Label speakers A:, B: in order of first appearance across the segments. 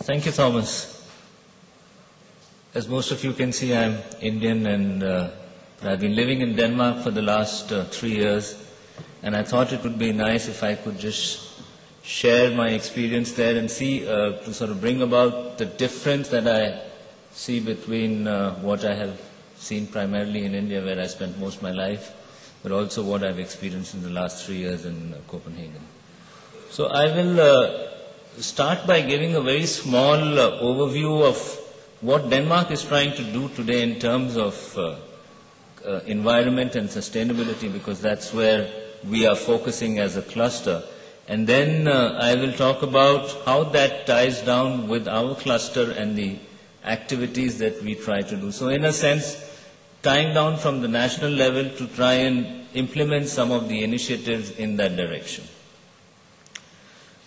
A: Thank you, Thomas. As most of you can see, I'm Indian and I've been living in Denmark for the last 3 years, and I thought it would be nice if I could just share my experience there and see to sort of bring about the difference that I see between what I have seen primarily in India, where I spent most of my life, but also what I've experienced in the last 3 years in Copenhagen. So I will start by giving a very small overview of what Denmark is trying to do today in terms of environment and sustainability, because that's where we are focusing as a cluster. And then I will talk about how that ties down with our cluster and the activities that we try to do. So in a sense, tying down from the national level to try and implement some of the initiatives in that direction.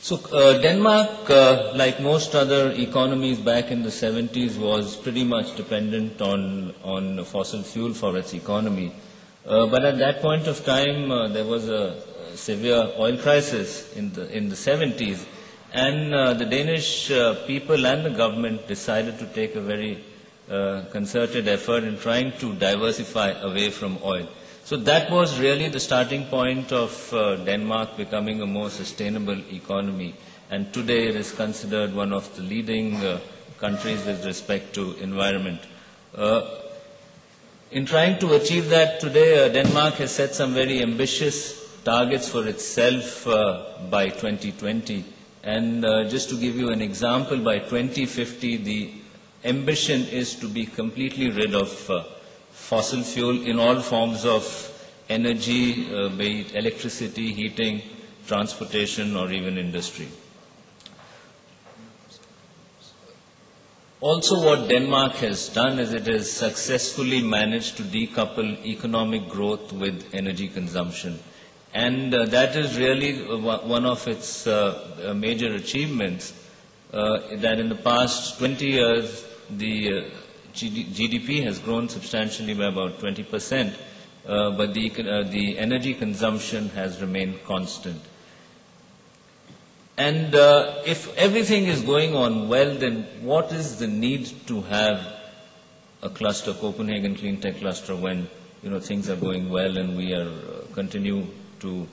A: So Denmark, like most other economies back in the 70s, was pretty much dependent on fossil fuel for its economy. But at that point of time, there was a severe oil crisis in the 70s, and the Danish people and the government decided to take a very concerted effort in trying to diversify away from oil. So that was really the starting point of Denmark becoming a more sustainable economy. And today it is considered one of the leading countries with respect to environment. In trying to achieve that today, Denmark has set some very ambitious targets for itself by 2020. And just to give you an example, by 2050, the ambition is to be completely rid of fossil fuel in all forms of energy, be it electricity, heating, transportation, or even industry. Also, what Denmark has done is it has successfully managed to decouple economic growth with energy consumption. And that is really one of its major achievements, that in the past 20 years, the GDP has grown substantially by about 20%, but the energy consumption has remained constant. And if everything is going on well, then what is the need to have a cluster, Copenhagen Clean Tech Cluster, when things are going well and we are continue to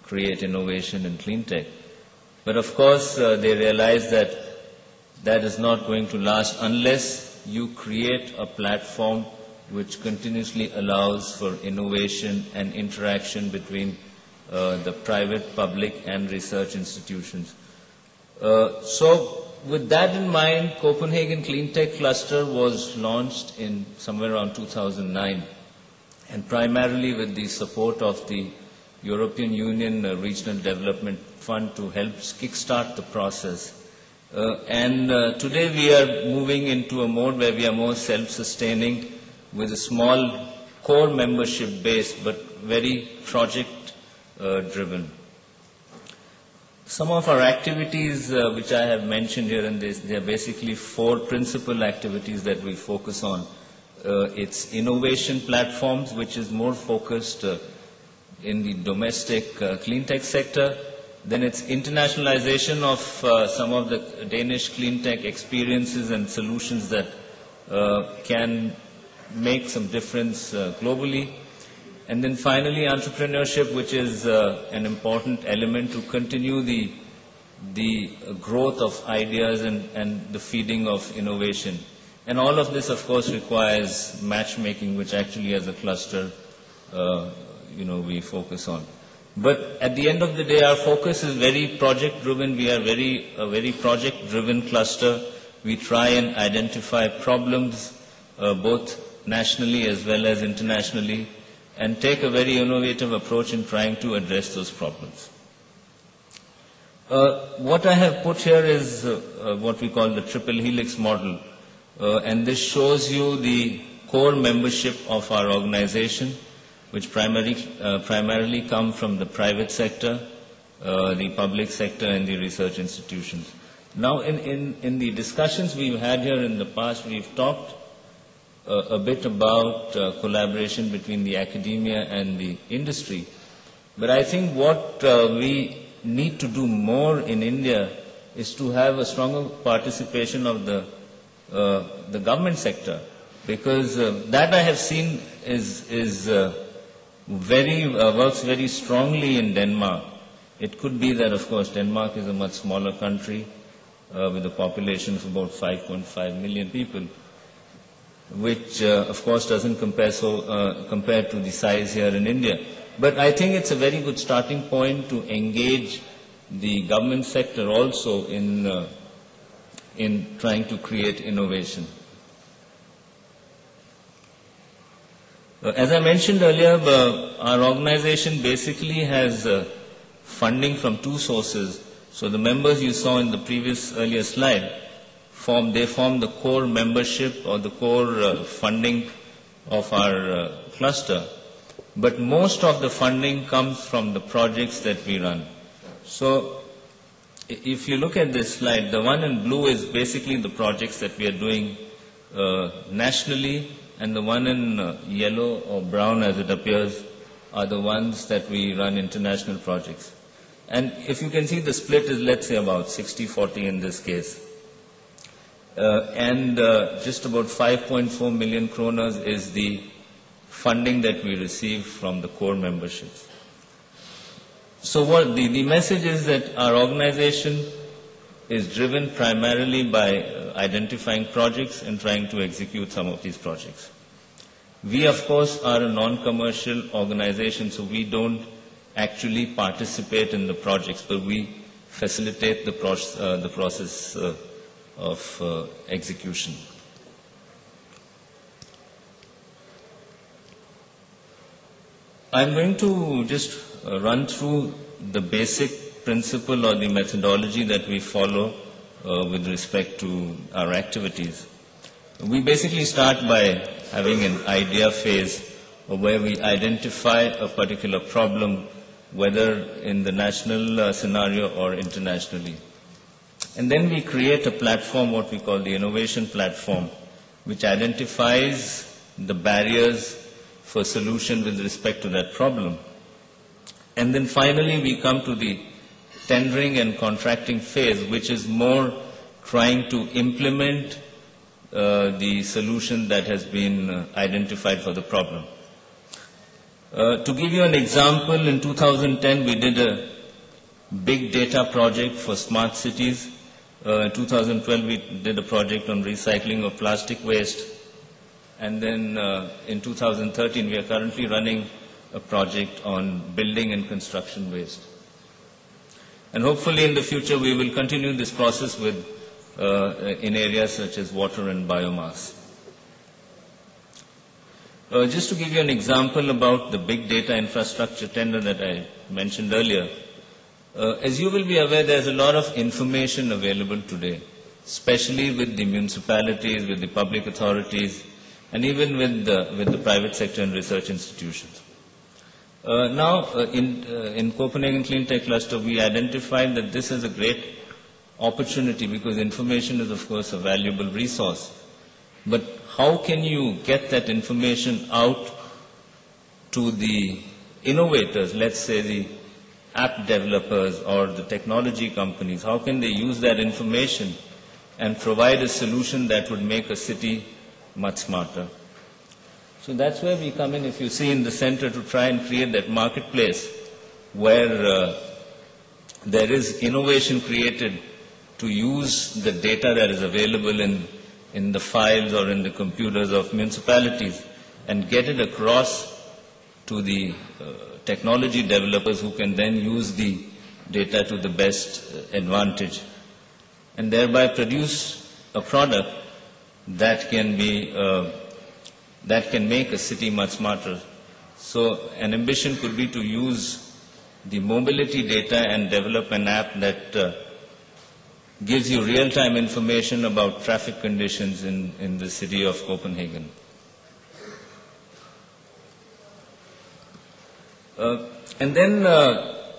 A: create innovation in clean tech? But of course, they realize that that is not going to last unless you create a platform which continuously allows for innovation and interaction between the private, public, and research institutions. So with that in mind, Copenhagen Clean Tech Cluster was launched in somewhere around 2009, and primarily with the support of the European Union Regional Development Fund to help kickstart the process. Today we are moving into a mode where we are more self-sustaining with a small core membership base, but very project-driven. Some of our activities which I have mentioned here in this, they are basically 4 principal activities that we focus on. It's innovation platforms, which is more focused in the domestic clean tech sector. Then it's internationalization of some of the Danish clean tech experiences and solutions that can make some difference globally. And then finally, entrepreneurship, which is an important element to continue the growth of ideas and the feeding of innovation. And all of this, of course, requires matchmaking, which actually as a cluster, we focus on. But at the end of the day, our focus is very project-driven. We are a very project-driven cluster. We try and identify problems, both nationally as well as internationally, and take a very innovative approach in trying to address those problems. What I have put here is what we call the triple helix model. And this shows you the core membership of our organization, which primarily come from the private sector, the public sector, and the research institutions. Now, in the discussions we've had here in the past, we've talked a bit about collaboration between the academia and the industry. But I think what we need to do more in India is to have a stronger participation of the government sector, because that I have seen is works very strongly in Denmark. It could be that, of course, Denmark is a much smaller country with a population of about 5.5 million people, which, of course, doesn't compare compared to the size here in India. But I think it's a very good starting point to engage the government sector also in trying to create innovation. As I mentioned earlier, our organization basically has funding from two sources. So the members you saw in the earlier slide, they form the core membership or the core funding of our cluster. But most of the funding comes from the projects that we run. So if you look at this slide, the one in blue is basically the projects that we are doing nationally, and the one in yellow or brown, as it appears, are the ones that we run international projects. And if you can see, the split is, let's say, about 60-40 in this case. And just about 5.4 million kroners is the funding that we receive from the core memberships. So what the message is that our organization is driven primarily by identifying projects and trying to execute some of these projects. We, of course, are a non-commercial organization, so we don't actually participate in the projects, but we facilitate the process of execution. I'm going to just run through the basic principle or the methodology that we follow with respect to our activities. We basically start by having an idea phase where we identify a particular problem, whether in the national scenario or internationally. And then we create a platform, what we call the innovation platform, which identifies the barriers for solution with respect to that problem. And then finally we come to the tendering and contracting phase, which is more trying to implement the solution that has been identified for the problem. To give you an example, in 2010 we did a big data project for smart cities. In 2012 we did a project on recycling of plastic waste. And then in 2013 we are currently running a project on building and construction waste. And hopefully in the future we will continue this process with in areas such as water and biomass. Just to give you an example about the big data infrastructure tender that I mentioned earlier, as you will be aware, there's a lot of information available today, especially with the municipalities, with the public authorities, and even with the private sector and research institutions. In Copenhagen Clean Tech Cluster, we identified that this is a great opportunity because information is, of course, a valuable resource. But how can you get that information out to the innovators, let's say the app developers or the technology companies? How can they use that information and provide a solution that would make a city much smarter? So that's where we come in, if you see, in the center to try and create that marketplace where there is innovation created to use the data that is available in the files or in the computers of municipalities and get it across to the technology developers who can then use the data to the best advantage and thereby produce a product that can be that can make a city much smarter. So an ambition could be to use the mobility data and develop an app that gives you real-time information about traffic conditions in the city of Copenhagen. And then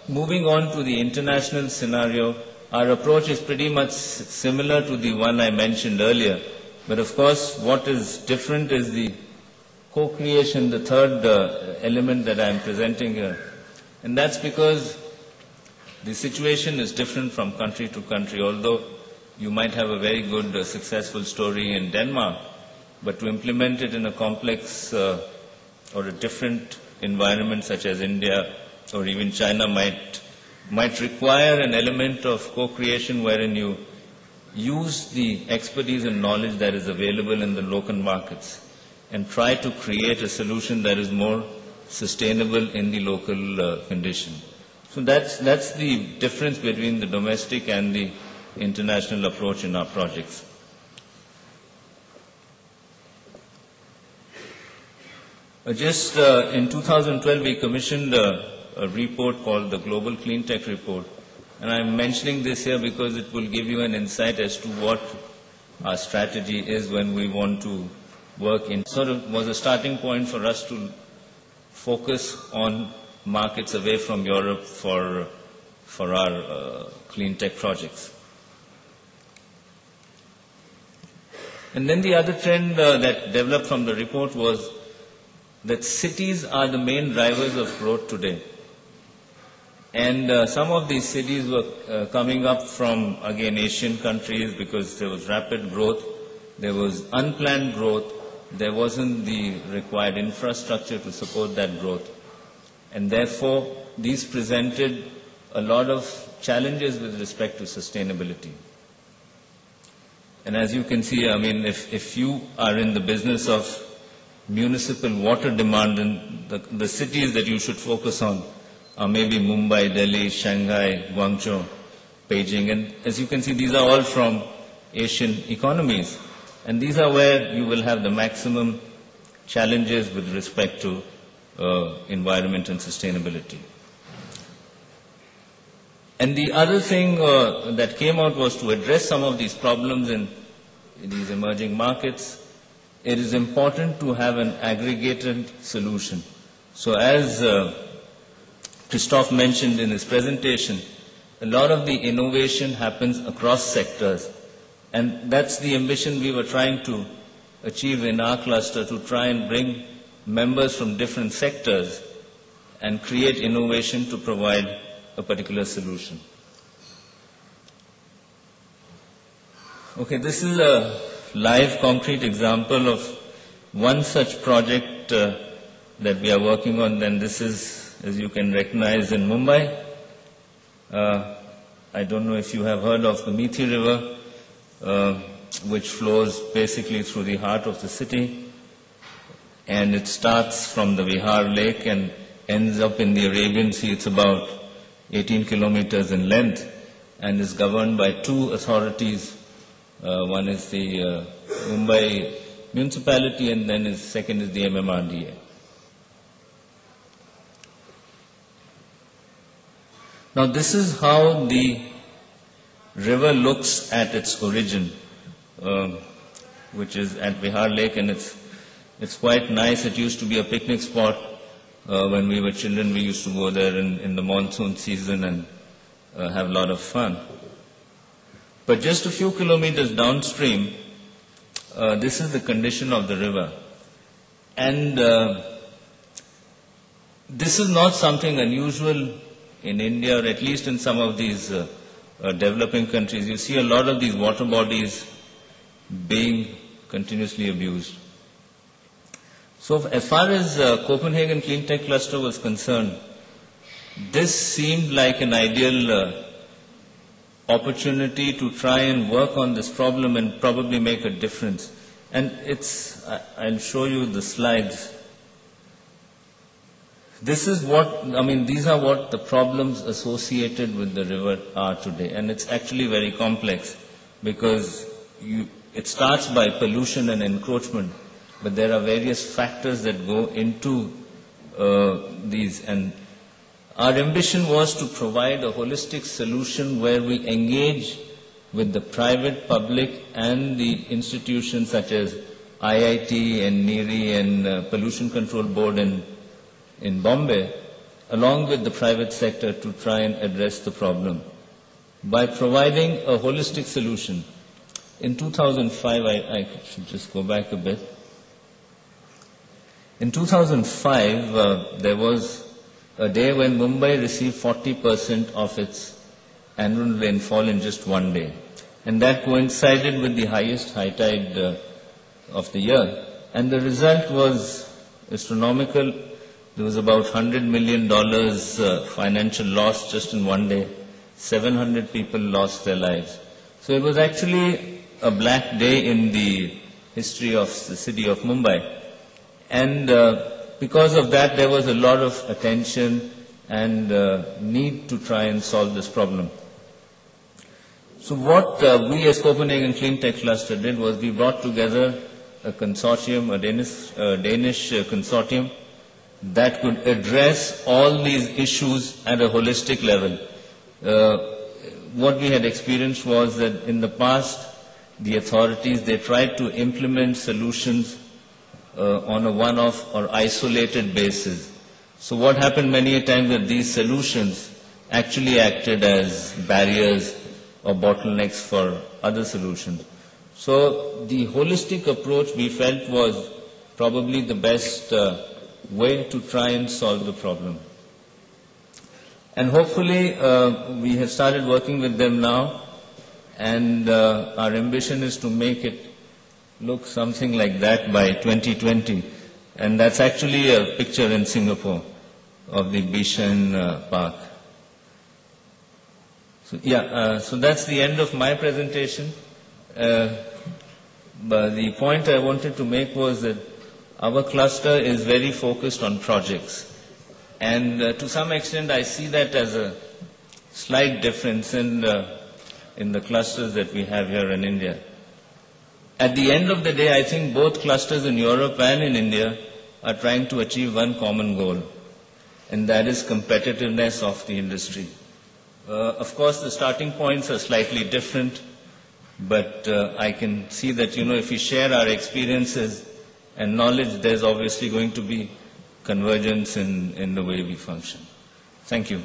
A: moving on to the international scenario, our approach is pretty much similar to the one I mentioned earlier. But of course, what is different is the co-creation, the third element that I am presenting here. And that's because the situation is different from country to country, although you might have a very good, successful story in Denmark, but to implement it in a complex or a different environment such as India or even China might require an element of co-creation wherein you use the expertise and knowledge that is available in the local markets and try to create a solution that is more sustainable in the local condition. So that's the difference between the domestic and the international approach in our projects. Just in 2012, we commissioned a report called the Global Clean Tech Report. And I'm mentioning this here because it will give you an insight as to what our strategy is when we want to work in. Sort of was a starting point for us to focus on markets away from Europe for our clean tech projects. And then the other trend that developed from the report was that cities are the main drivers of growth today. And some of these cities were coming up from, again, Asian countries because there was rapid growth, there was unplanned growth, there wasn't the required infrastructure to support that growth. And therefore, these presented a lot of challenges with respect to sustainability. And as you can see, I mean, if you are in the business of municipal water demand, and the cities that you should focus on are maybe Mumbai, Delhi, Shanghai, Guangzhou, Beijing. And as you can see, these are all from Asian economies. And these are where you will have the maximum challenges with respect to environment and sustainability. And the other thing that came out was to address some of these problems in these emerging markets. It is important to have an aggregated solution. So as Christoph mentioned in his presentation, a lot of the innovation happens across sectors. And that's the ambition we were trying to achieve in our cluster, to try and bring members from different sectors and create innovation to provide a particular solution. Okay, this is a live concrete example of one such project that we are working on. Then this is, as you can recognize, in Mumbai. I don't know if you have heard of the Methi River, which flows basically through the heart of the city. And it starts from the Vihar Lake and ends up in the Arabian Sea. It's about 18 kilometers in length and is governed by two authorities. One is the Mumbai municipality, and then second is the MMRDA. Now this is how the river looks at its origin, which is at Vihar Lake, and it's quite nice. It used to be a picnic spot. When we were children, we used to go there in the monsoon season and have a lot of fun. But just a few kilometers downstream, this is the condition of the river. And this is not something unusual in India, or at least in some of these developing countries. You see a lot of these water bodies being continuously abused. So as far as Copenhagen Clean Tech Cluster was concerned, this seemed like an ideal opportunity to try and work on this problem and probably make a difference. And I'll show you the slides. This is these are what the problems associated with the river are today. And it's actually very complex because it starts by pollution and encroachment, but there are various factors that go into these. And our ambition was to provide a holistic solution where we engage with the private, public, and the institutions such as IIT and NEERI and Pollution Control Board in Bombay, along with the private sector, to try and address the problem by providing a holistic solution. In 2005, I should just go back a bit. In 2005, there was a day when Mumbai received 40% of its annual rainfall in just one day. And that coincided with the highest high tide of the year. And the result was astronomical. There was about $100 million financial loss just in one day. 700 people lost their lives. So it was actually a black day in the history of the city of Mumbai. And because of that, there was a lot of attention and need to try and solve this problem. So what we as Copenhagen Clean Tech Cluster did was we brought together a consortium, a Danish consortium that could address all these issues at a holistic level. What we had experienced was that in the past, the authorities, they tried to implement solutions on a one-off or isolated basis. So what happened many a time that these solutions actually acted as barriers or bottlenecks for other solutions. So the holistic approach we felt was probably the best way to try and solve the problem. And hopefully we have started working with them now, and our ambition is to make it look something like that by 2020. And that's actually a picture in Singapore of the Bishan Park. So, so that's the end of my presentation. But the point I wanted to make was that our cluster is very focused on projects. And to some extent, I see that as a slight difference in the clusters that we have here in India. At the end of the day, I think both clusters in Europe and in India are trying to achieve one common goal, and that is competitiveness of the industry. Of course, the starting points are slightly different, but I can see that, if we share our experiences and knowledge, there's obviously going to be convergence in the way we function. Thank you.